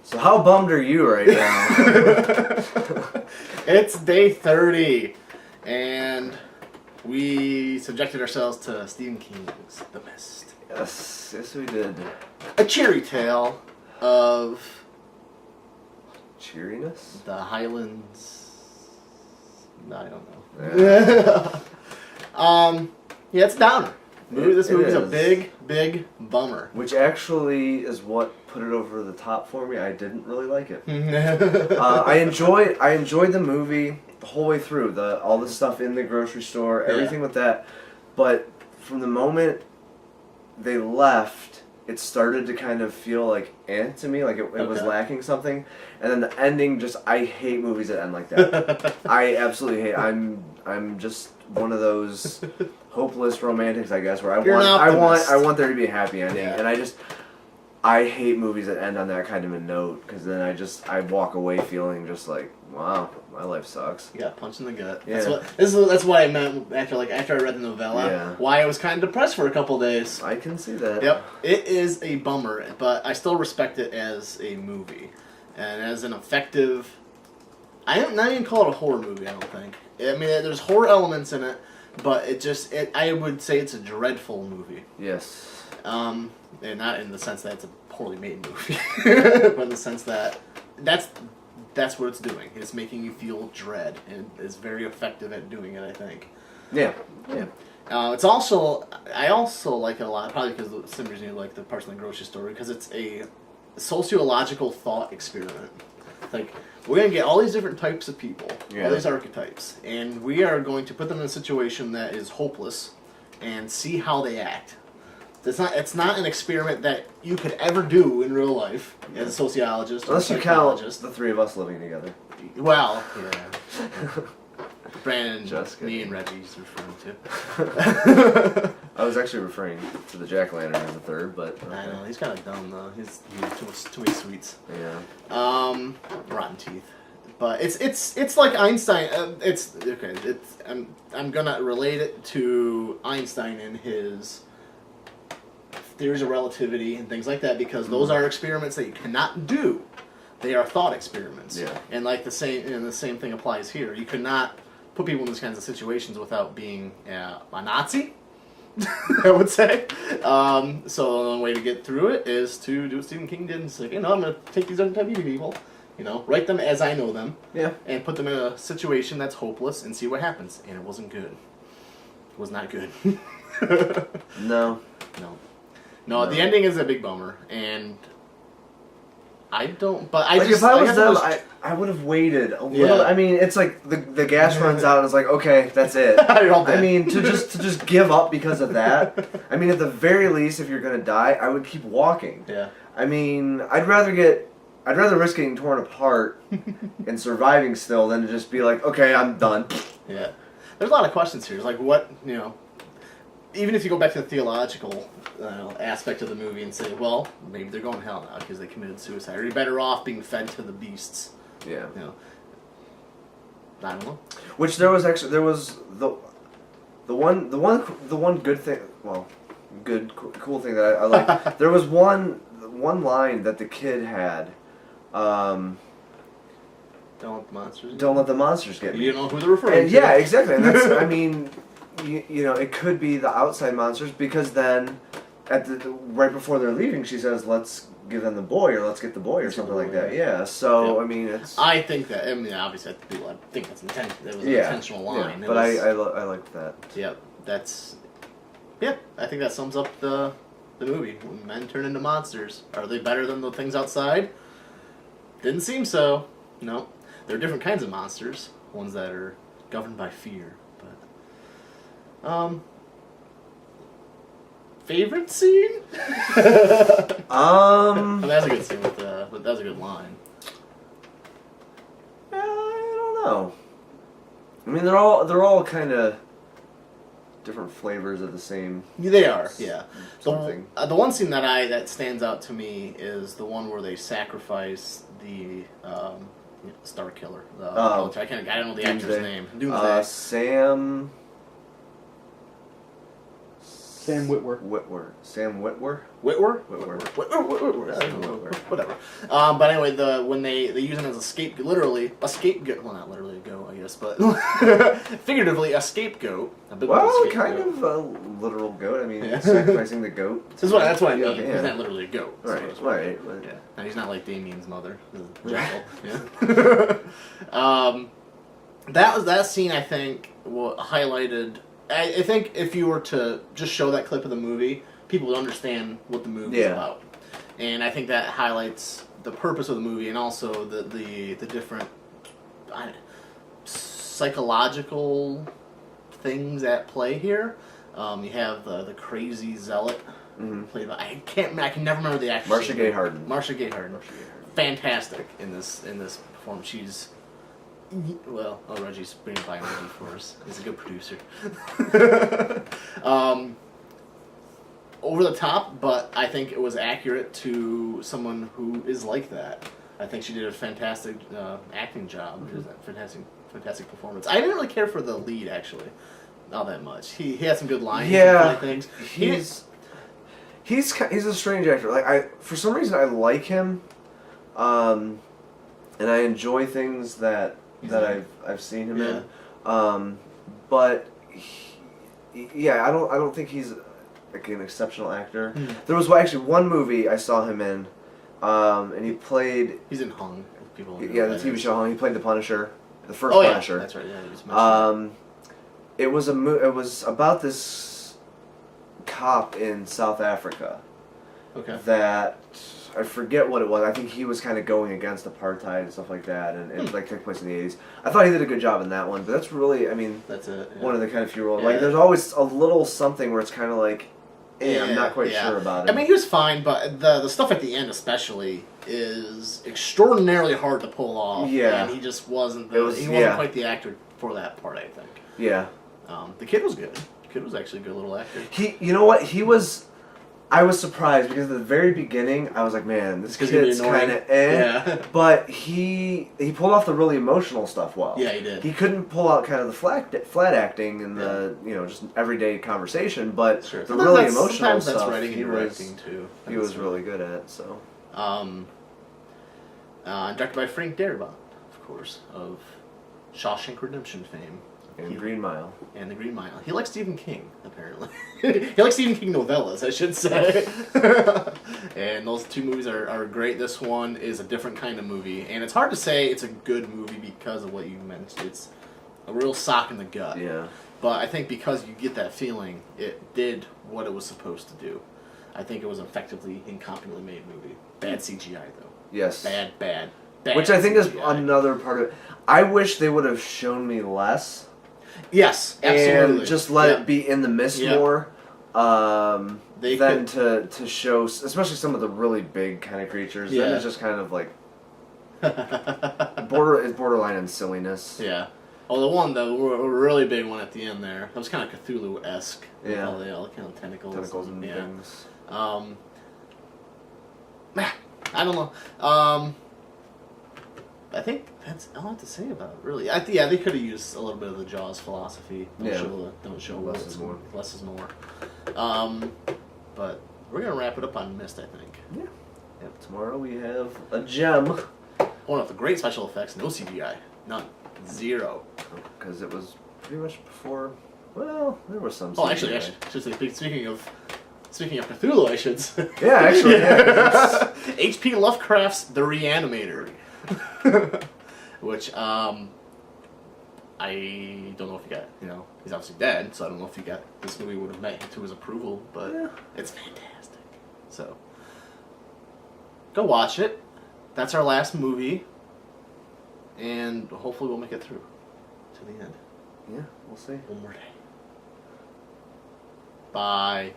So how bummed are you right now? It's day 30, and we subjected ourselves to Stephen King's The Mist. Yes, we did. A cheery tale of Cheeriness? the Highlands. I don't know. Yeah. Yeah, it's a downer. This movie's a is. big bummer. Which actually is what put it over the top for me. I didn't really like it. I enjoyed the movie the whole way through. All the stuff in the grocery store, everything with that. But from the moment they left, it started to kind of feel like to me, like it was lacking something. And then the ending, I hate movies that end like that. I absolutely hate. I'm just one of those hopeless romantics, I guess, where I want there to be a happy ending, and I hate movies that end on that kind of a note, because then I walk away feeling just like, wow, my life sucks. Yeah, punch in the gut. Yeah. That's what I meant after I read the novella. Yeah. Why I was kind of depressed for a couple days. I can see that. Yep, it is a bummer, but I still respect it as a movie and as an effective. I don't not even call it a horror movie. I don't think. I mean, there's horror elements in it, but I would say it's a dreadful movie. Yes. And not in the sense that it's a poorly made movie, but in the sense that that's what it's doing. It's making you feel dread, and it's very effective at doing it, I think. Yeah. Yeah. It's also I also like it a lot, probably because of the same reason you like the parts in the grocery store, because it's a sociological thought experiment. Like, we're going to get all these different types of people, all these archetypes, and we are going to put them in a situation that is hopeless and see how they act. It's not an experiment that you could ever do in real life as a sociologist. Unless you count the three of us living together. Well, yeah. Brandon, me, and Reggie's referring to. I was actually referring to the jack-o'-lantern as the third, but... Okay. I know, he's kind of dumb, though. He's too many sweets. Yeah. Rotten teeth. But it's like Einstein. I'm gonna relate it to Einstein and his theories of relativity and things like that, because those are experiments that you cannot do. They are thought experiments. Yeah. And the same thing applies here. You could not put people in these kinds of situations without being a Nazi, I would say. So the only way to get through it is to do what Stephen King did and say, I'm going to take these other type of people, write them as I know them, and put them in a situation that's hopeless and see what happens. And it wasn't good. It was not good. No. No, the ending is a big bummer, and if I was them, I would have waited a little. I mean, it's like the gas runs out, and it's like, okay, that's it. I mean, to just give up because of that. I mean, at the very least, if you're gonna die, I would keep walking. Yeah. I mean, I'd rather risk getting torn apart and surviving still than to just be like, okay, I'm done. Yeah. There's a lot of questions here. It's like, what, even if you go back to the theological aspect of the movie and say, well, maybe they're going to hell now because they committed suicide. Are you better off being fed to the beasts? Yeah. I don't know. Which there was the one good thing. Well, cool thing that I liked. There was one line that the kid had. Don't let the monsters. Don't let the monsters get me. You know who they're referring to. Yeah, exactly. And that's, I mean, it could be the outside monsters, because then right before they're leaving, she says, "Let's give them the boy," or "Let's get the boy," or something like that. Yeah. So I mean, it's. I think that. I mean, obviously, I think that's intentional. That was an intentional line. Yeah, but I liked that. Yep. I think that sums up the movie. When men turn into monsters, are they better than the things outside? Didn't seem so. No. There are different kinds of monsters. Ones that are governed by fear. But favorite scene? That's a good scene but that's a good line. I don't know. I mean, they're all kind of different flavors of the same. They are, yeah. Something. The one scene that stands out to me is the one where they sacrifice the Star Killer. I don't know the actor's name. Doomsday. Sam Witwer. Sam Witwer? Whitwer? Whitwer. Whatever. But anyway, when they use him as a scapegoat, literally a scapegoat. Well, not literally a goat, I guess, but figuratively a scapegoat. Well, kind of a literal goat. I mean, sacrificing the goat. That's what I mean. Yeah. He's not literally a goat. Right. Yeah. And he's not like Damien's mother, the jackal. Yeah. That scene, I think, highlighted. I think if you were to just show that clip of the movie, people would understand what the movie is about. And I think that highlights the purpose of the movie and also the different psychological things at play here. You have the crazy zealot played by I can never remember the actress. Marcia Gay Harden. Fantastic in this performance. She's Reggie's bringing by Reggie for us. He's a good producer. Over the top, but I think it was accurate to someone who is like that. I think she did a fantastic acting job. It was a fantastic performance. I didn't really care for the lead, actually, not that much. He had some good lines. Yeah, and funny things. He's a strange actor. Like for some reason I like him, and I enjoy things that I've seen him in, but I don't think he's like an exceptional actor. There was actually one movie I saw him in, and he played. He's in Hung. People. The TV show Hung. He played the Punisher, the first Punisher. That's right. Yeah, he was mentioned. It was about this cop in South Africa. Okay. That I forget what it was. I think he was kind of going against apartheid and stuff like that, and it like took place in the 80s. I thought he did a good job in that one, but that's really, I mean, that's it. Yeah. One of the kind of few roles. Like, there's always a little something where it's kind of like, I'm not quite sure about it. I mean, he was fine, but the stuff at the end, especially, is extraordinarily hard to pull off. Yeah, and he just wasn't. He wasn't quite the actor for that part, I think. Yeah. The kid was good. The kid was actually a good little actor. You know what? I was surprised because at the very beginning I was like, man, this kid's kind of but he pulled off the really emotional stuff well. Yeah, he did. He couldn't pull out kind of the flat acting and the just everyday conversation, but the really emotional stuff. That's writing and directing too. He was really good at. So. Directed by Frank Darabont, of course, of Shawshank Redemption fame. And Green Mile. And The Green Mile. He likes Stephen King, apparently. He likes Stephen King novellas, I should say. And those two movies are great. This one is a different kind of movie. And it's hard to say it's a good movie because of what you mentioned. It's a real sock in the gut. Yeah. But I think because you get that feeling, it did what it was supposed to do. I think it was an effectively, incompetently made movie. Bad CGI, though. Yes. Bad Which I think CGI. is another part of it. I wish they would have shown me less. Yes, absolutely. And just let it be in the mist more. Than to show, especially some of the really big kind of creatures. Then it's just kind of like borderline in silliness. Yeah. Oh, the one, the really big one at the end there, that was kind of Cthulhu-esque. Yeah. All the kind of tentacles and things. I don't know. I think that's all I have to say about it, really. They could have used a little bit of the Jaws philosophy. Don't show less is more. Less is more. But we're going to wrap it up on Mist, I think. Yeah. Yep. Tomorrow we have a gem. One of the great special effects, no CGI. None. Zero. Because it was pretty much before, well, there was some CGI. Oh, actually, speaking of Cthulhu, I should say. Yeah, actually, H.P. Lovecraft's The Reanimator. Which, I don't know if he got, he's obviously dead, so I don't know if this movie would have met to his approval, but it's fantastic. So, go watch it. That's our last movie, and hopefully we'll make it through to the end. Yeah, we'll see. One more day. Bye.